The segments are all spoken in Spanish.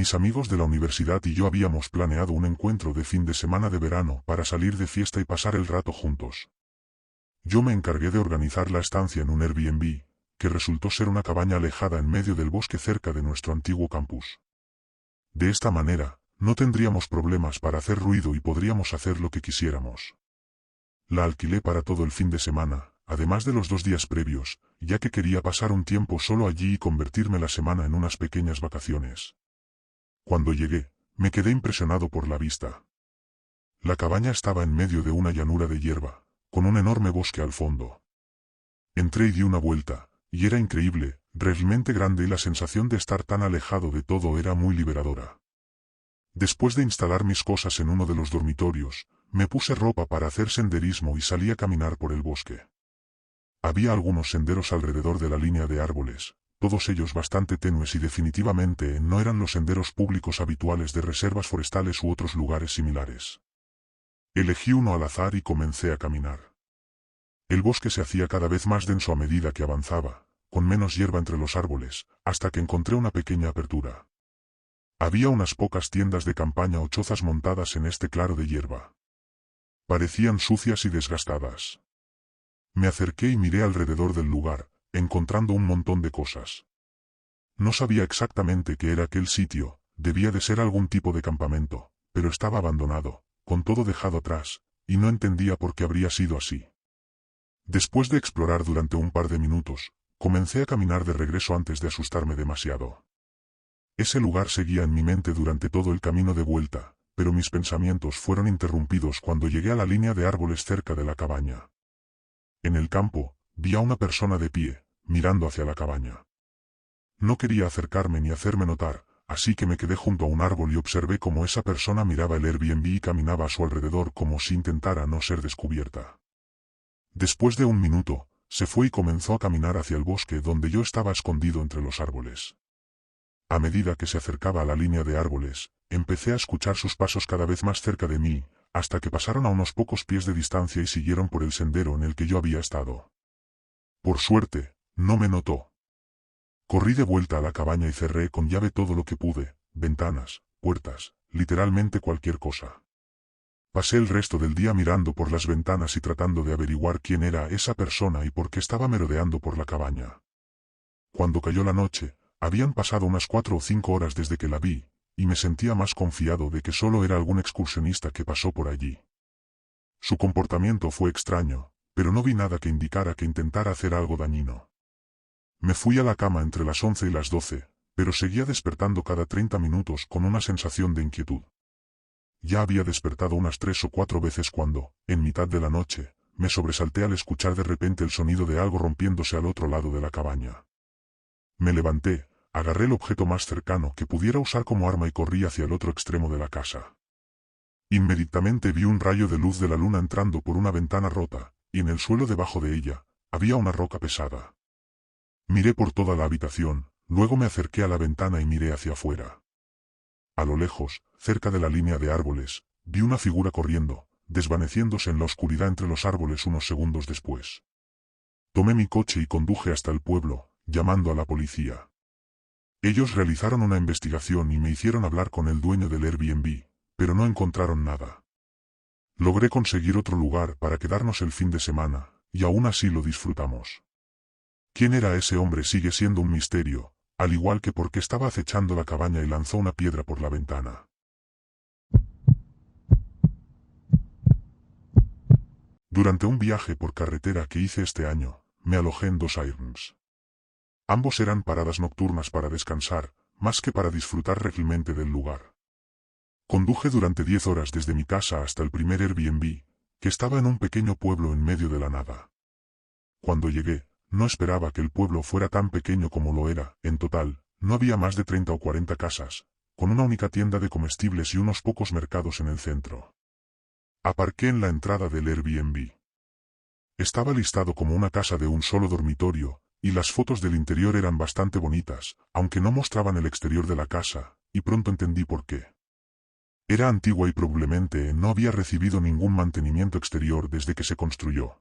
Mis amigos de la universidad y yo habíamos planeado un encuentro de fin de semana de verano para salir de fiesta y pasar el rato juntos. Yo me encargué de organizar la estancia en un Airbnb, que resultó ser una cabaña alejada en medio del bosque cerca de nuestro antiguo campus. De esta manera, no tendríamos problemas para hacer ruido y podríamos hacer lo que quisiéramos. La alquilé para todo el fin de semana, además de los 2 días previos, ya que quería pasar un tiempo solo allí y convertirme la semana en unas pequeñas vacaciones. Cuando llegué, me quedé impresionado por la vista. La cabaña estaba en medio de una llanura de hierba, con un enorme bosque al fondo. Entré y di una vuelta, y era increíble, realmente grande y la sensación de estar tan alejado de todo era muy liberadora. Después de instalar mis cosas en uno de los dormitorios, me puse ropa para hacer senderismo y salí a caminar por el bosque. Había algunos senderos alrededor de la línea de árboles, todos ellos bastante tenues y definitivamente no eran los senderos públicos habituales de reservas forestales u otros lugares similares. Elegí uno al azar y comencé a caminar. El bosque se hacía cada vez más denso a medida que avanzaba, con menos hierba entre los árboles, hasta que encontré una pequeña apertura. Había unas pocas tiendas de campaña o chozas montadas en este claro de hierba. Parecían sucias y desgastadas. Me acerqué y miré alrededor del lugar, encontrando un montón de cosas. No sabía exactamente qué era aquel sitio, debía de ser algún tipo de campamento, pero estaba abandonado, con todo dejado atrás, y no entendía por qué habría sido así. Después de explorar durante un par de minutos, comencé a caminar de regreso antes de asustarme demasiado. Ese lugar seguía en mi mente durante todo el camino de vuelta, pero mis pensamientos fueron interrumpidos cuando llegué a la línea de árboles cerca de la cabaña. En el campo, vi a una persona de pie, mirando hacia la cabaña. No quería acercarme ni hacerme notar, así que me quedé junto a un árbol y observé cómo esa persona miraba el Airbnb y caminaba a su alrededor como si intentara no ser descubierta. Después de un minuto, se fue y comenzó a caminar hacia el bosque donde yo estaba escondido entre los árboles. A medida que se acercaba a la línea de árboles, empecé a escuchar sus pasos cada vez más cerca de mí, hasta que pasaron a unos pocos pies de distancia y siguieron por el sendero en el que yo había estado. Por suerte, no me notó. Corrí de vuelta a la cabaña y cerré con llave todo lo que pude, ventanas, puertas, literalmente cualquier cosa. Pasé el resto del día mirando por las ventanas y tratando de averiguar quién era esa persona y por qué estaba merodeando por la cabaña. Cuando cayó la noche, habían pasado unas 4 o 5 horas desde que la vi, y me sentía más confiado de que solo era algún excursionista que pasó por allí. Su comportamiento fue extraño, pero no vi nada que indicara que intentara hacer algo dañino. Me fui a la cama entre las 11 y las 12, pero seguía despertando cada 30 minutos con una sensación de inquietud. Ya había despertado unas 3 o 4 veces cuando, en mitad de la noche, me sobresalté al escuchar de repente el sonido de algo rompiéndose al otro lado de la cabaña. Me levanté, agarré el objeto más cercano que pudiera usar como arma y corrí hacia el otro extremo de la casa. Inmediatamente vi un rayo de luz de la luna entrando por una ventana rota, y en el suelo debajo de ella, había una roca pesada. Miré por toda la habitación, luego me acerqué a la ventana y miré hacia afuera. A lo lejos, cerca de la línea de árboles, vi una figura corriendo, desvaneciéndose en la oscuridad entre los árboles unos segundos después. Tomé mi coche y conduje hasta el pueblo, llamando a la policía. Ellos realizaron una investigación y me hicieron hablar con el dueño del Airbnb, pero no encontraron nada. Logré conseguir otro lugar para quedarnos el fin de semana, y aún así lo disfrutamos. ¿Quién era ese hombre? Sigue siendo un misterio, al igual que por qué estaba acechando la cabaña y lanzó una piedra por la ventana. Durante un viaje por carretera que hice este año, me alojé en 2 Airbnbs. Ambos eran paradas nocturnas para descansar, más que para disfrutar realmente del lugar. Conduje durante 10 horas desde mi casa hasta el primer Airbnb, que estaba en un pequeño pueblo en medio de la nada. Cuando llegué, no esperaba que el pueblo fuera tan pequeño como lo era. En total, no había más de 30 o 40 casas, con una única tienda de comestibles y unos pocos mercados en el centro. Aparqué en la entrada del Airbnb. Estaba listado como una casa de un solo dormitorio, y las fotos del interior eran bastante bonitas, aunque no mostraban el exterior de la casa, y pronto entendí por qué. Era antigua y probablemente no había recibido ningún mantenimiento exterior desde que se construyó.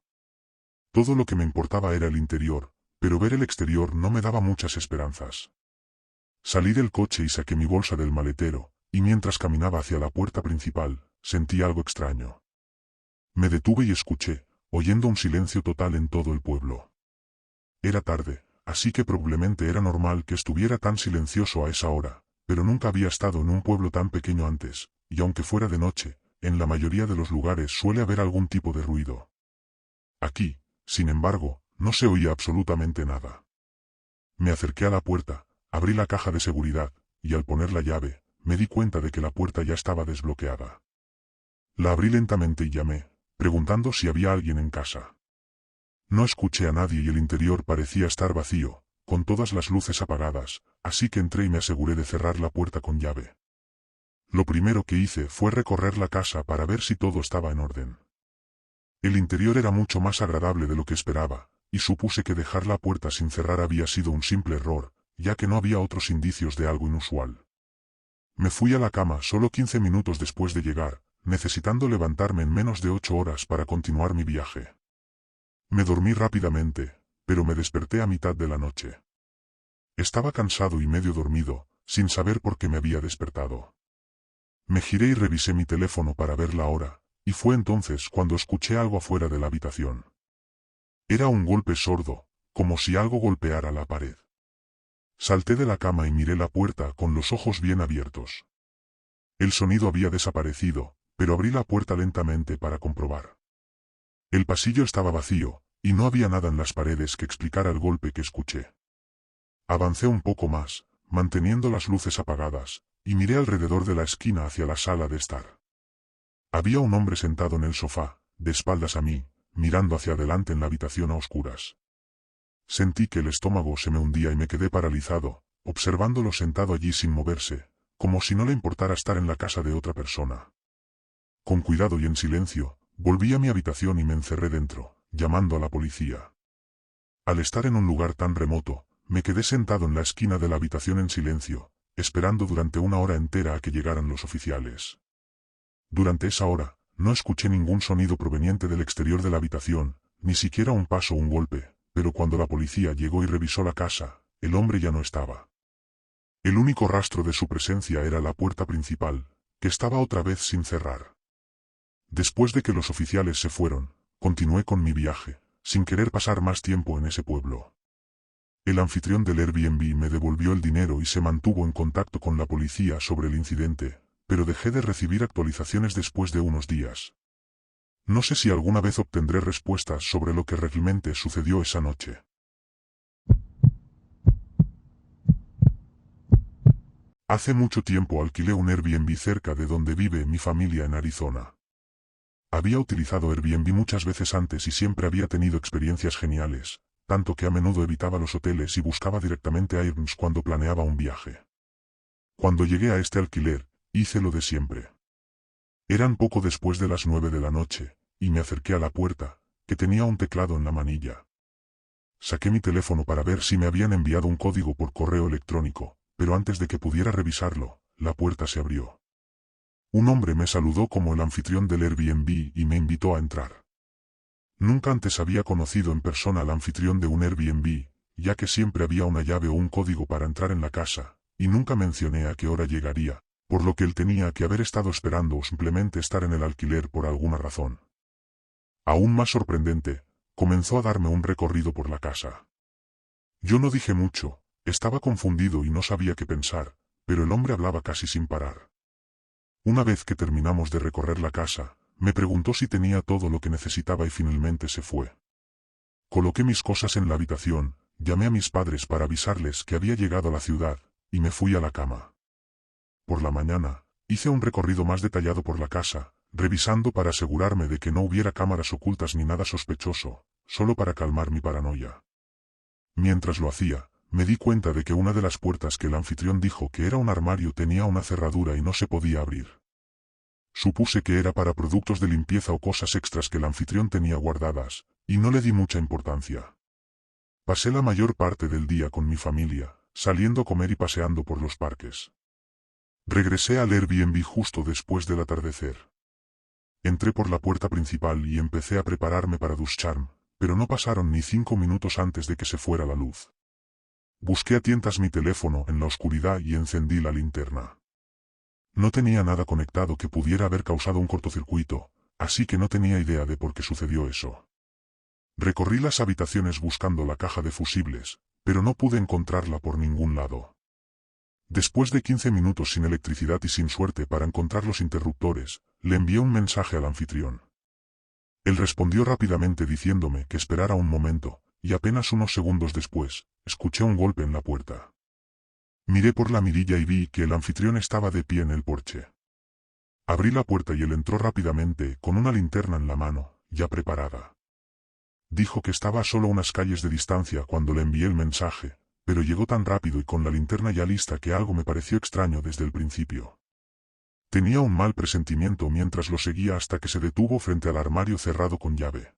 Todo lo que me importaba era el interior, pero ver el exterior no me daba muchas esperanzas. Salí del coche y saqué mi bolsa del maletero, y mientras caminaba hacia la puerta principal, sentí algo extraño. Me detuve y escuché, oyendo un silencio total en todo el pueblo. Era tarde, así que probablemente era normal que estuviera tan silencioso a esa hora, pero nunca había estado en un pueblo tan pequeño antes, y aunque fuera de noche, en la mayoría de los lugares suele haber algún tipo de ruido. Aquí, sin embargo, no se oía absolutamente nada. Me acerqué a la puerta, abrí la caja de seguridad, y al poner la llave, me di cuenta de que la puerta ya estaba desbloqueada. La abrí lentamente y llamé, preguntando si había alguien en casa. No escuché a nadie y el interior parecía estar vacío, con todas las luces apagadas, así que entré y me aseguré de cerrar la puerta con llave. Lo primero que hice fue recorrer la casa para ver si todo estaba en orden. El interior era mucho más agradable de lo que esperaba, y supuse que dejar la puerta sin cerrar había sido un simple error, ya que no había otros indicios de algo inusual. Me fui a la cama solo 15 minutos después de llegar, necesitando levantarme en menos de 8 horas para continuar mi viaje. Me dormí rápidamente, pero me desperté a mitad de la noche. Estaba cansado y medio dormido, sin saber por qué me había despertado. Me giré y revisé mi teléfono para ver la hora, y fue entonces cuando escuché algo afuera de la habitación. Era un golpe sordo, como si algo golpeara la pared. Salté de la cama y miré la puerta con los ojos bien abiertos. El sonido había desaparecido, pero abrí la puerta lentamente para comprobar. El pasillo estaba vacío, y no había nada en las paredes que explicara el golpe que escuché. Avancé un poco más, manteniendo las luces apagadas, y miré alrededor de la esquina hacia la sala de estar. Había un hombre sentado en el sofá, de espaldas a mí, mirando hacia adelante en la habitación a oscuras. Sentí que el estómago se me hundía y me quedé paralizado, observándolo sentado allí sin moverse, como si no le importara estar en la casa de otra persona. Con cuidado y en silencio, volví a mi habitación y me encerré dentro, llamando a la policía. Al estar en un lugar tan remoto, me quedé sentado en la esquina de la habitación en silencio, esperando durante una hora entera a que llegaran los oficiales. Durante esa hora, no escuché ningún sonido proveniente del exterior de la habitación, ni siquiera un paso o un golpe, pero cuando la policía llegó y revisó la casa, el hombre ya no estaba. El único rastro de su presencia era la puerta principal, que estaba otra vez sin cerrar. Después de que los oficiales se fueron, continué con mi viaje, sin querer pasar más tiempo en ese pueblo. El anfitrión del Airbnb me devolvió el dinero y se mantuvo en contacto con la policía sobre el incidente, pero dejé de recibir actualizaciones después de unos días. No sé si alguna vez obtendré respuestas sobre lo que realmente sucedió esa noche. Hace mucho tiempo alquilé un Airbnb cerca de donde vive mi familia en Arizona. Había utilizado Airbnb muchas veces antes y siempre había tenido experiencias geniales, tanto que a menudo evitaba los hoteles y buscaba directamente Airbnb cuando planeaba un viaje. Cuando llegué a este alquiler, hice lo de siempre. Eran poco después de las 9 de la noche, y me acerqué a la puerta, que tenía un teclado en la manilla. Saqué mi teléfono para ver si me habían enviado un código por correo electrónico, pero antes de que pudiera revisarlo, la puerta se abrió. Un hombre me saludó como el anfitrión del Airbnb y me invitó a entrar. Nunca antes había conocido en persona al anfitrión de un Airbnb, ya que siempre había una llave o un código para entrar en la casa, y nunca mencioné a qué hora llegaría, por lo que él tenía que haber estado esperando o simplemente estar en el alquiler por alguna razón. Aún más sorprendente, comenzó a darme un recorrido por la casa. Yo no dije mucho, estaba confundido y no sabía qué pensar, pero el hombre hablaba casi sin parar. Una vez que terminamos de recorrer la casa, me preguntó si tenía todo lo que necesitaba y finalmente se fue. Coloqué mis cosas en la habitación, llamé a mis padres para avisarles que había llegado a la ciudad, y me fui a la cama. Por la mañana, hice un recorrido más detallado por la casa, revisando para asegurarme de que no hubiera cámaras ocultas ni nada sospechoso, solo para calmar mi paranoia. Mientras lo hacía, me di cuenta de que una de las puertas que el anfitrión dijo que era un armario tenía una cerradura y no se podía abrir. Supuse que era para productos de limpieza o cosas extras que el anfitrión tenía guardadas, y no le di mucha importancia. Pasé la mayor parte del día con mi familia, saliendo a comer y paseando por los parques. Regresé al Airbnb justo después del atardecer. Entré por la puerta principal y empecé a prepararme para ducharme, pero no pasaron ni 5 minutos antes de que se fuera la luz. Busqué a tientas mi teléfono en la oscuridad y encendí la linterna. No tenía nada conectado que pudiera haber causado un cortocircuito, así que no tenía idea de por qué sucedió eso. Recorrí las habitaciones buscando la caja de fusibles, pero no pude encontrarla por ningún lado. Después de 15 minutos sin electricidad y sin suerte para encontrar los interruptores, le envié un mensaje al anfitrión. Él respondió rápidamente diciéndome que esperara un momento, y apenas unos segundos después, escuché un golpe en la puerta. Miré por la mirilla y vi que el anfitrión estaba de pie en el porche. Abrí la puerta y él entró rápidamente, con una linterna en la mano, ya preparada. Dijo que estaba a solo unas calles de distancia cuando le envié el mensaje, pero llegó tan rápido y con la linterna ya lista que algo me pareció extraño desde el principio. Tenía un mal presentimiento mientras lo seguía hasta que se detuvo frente al armario cerrado con llave.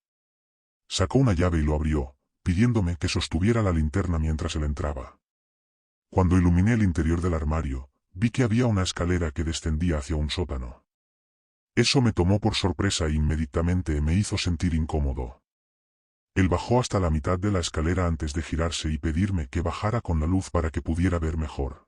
Sacó una llave y lo abrió, pidiéndome que sostuviera la linterna mientras él entraba. Cuando iluminé el interior del armario, vi que había una escalera que descendía hacia un sótano. Eso me tomó por sorpresa e inmediatamente me hizo sentir incómodo. Él bajó hasta la mitad de la escalera antes de girarse y pedirme que bajara con la luz para que pudiera ver mejor.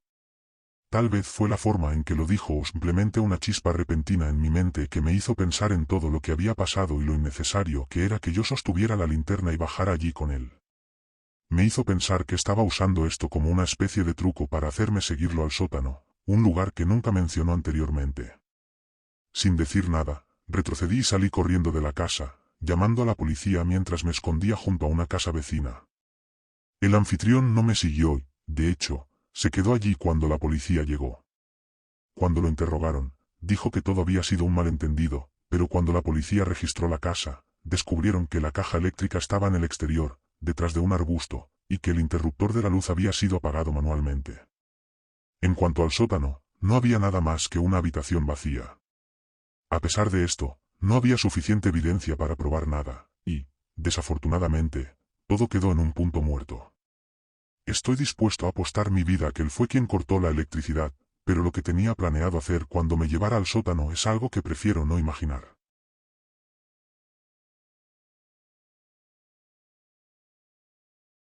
Tal vez fue la forma en que lo dijo o simplemente una chispa repentina en mi mente que me hizo pensar en todo lo que había pasado y lo innecesario que era que yo sostuviera la linterna y bajara allí con él. Me hizo pensar que estaba usando esto como una especie de truco para hacerme seguirlo al sótano, un lugar que nunca mencionó anteriormente. Sin decir nada, retrocedí y salí corriendo de la casa, llamando a la policía mientras me escondía junto a una casa vecina. El anfitrión no me siguió y, de hecho, se quedó allí cuando la policía llegó. Cuando lo interrogaron, dijo que todo había sido un malentendido, pero cuando la policía registró la casa, descubrieron que la caja eléctrica estaba en el exterior, detrás de un arbusto, y que el interruptor de la luz había sido apagado manualmente. En cuanto al sótano, no había nada más que una habitación vacía. A pesar de esto, no había suficiente evidencia para probar nada, y, desafortunadamente, todo quedó en un punto muerto. Estoy dispuesto a apostar mi vida a que él fue quien cortó la electricidad, pero lo que tenía planeado hacer cuando me llevara al sótano es algo que prefiero no imaginar.